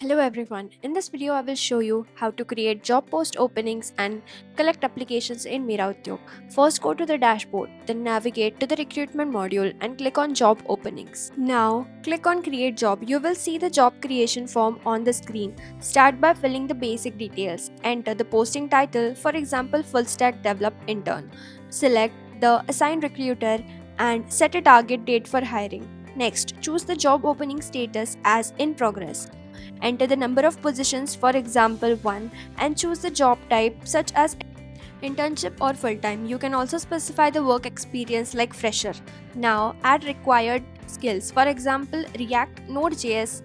Hello everyone, in this video I will show you how to create job post openings and collect applications in Mera Udyog. First go to the dashboard, then navigate to the recruitment module and click on job openings. Now click on create job. You will see the job creation form on the screen. Start by filling the basic details. Enter the posting title, for example full stack develop intern. Select the assigned recruiter and set a target date for hiring. Next, choose the job opening status as in progress. Enter the number of positions, for example 1, and choose the job type such as internship or full-time. You can also specify the work experience like fresher. Now add required skills, for example React, Node.js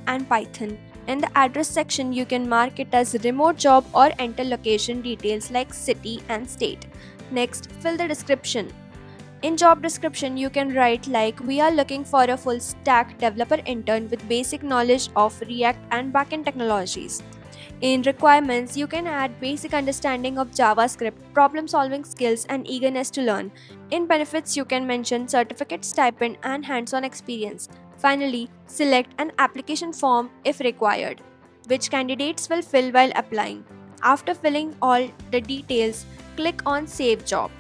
and Python. In the address section, you can mark it as remote job or enter location details like city and state. Next, fill the description. In job description, you can write like we are looking for a full stack developer intern with basic knowledge of React and backend technologies. In requirements, you can add basic understanding of JavaScript, problem solving skills, and eagerness to learn. In benefits, you can mention certificate, stipend, and hands on experience. Finally, select an application form if required, which candidates will fill while applying. After filling all the details, click on Save Job.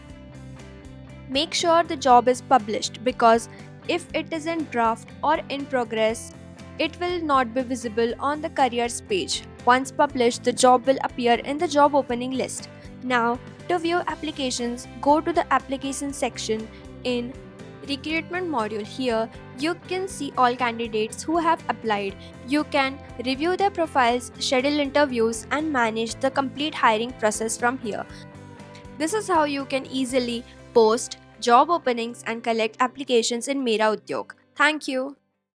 Make sure the job is published because if it is in draft or in progress, it will not be visible on the careers page. Once published, the job will appear in the job opening list. Now, to view applications, go to the application section in recruitment module. Here, you can see all candidates who have applied. You can review their profiles, schedule interviews, and manage the complete hiring process from here. This is how you can easily post job openings and collect applications in Mera Udyog. Thank you.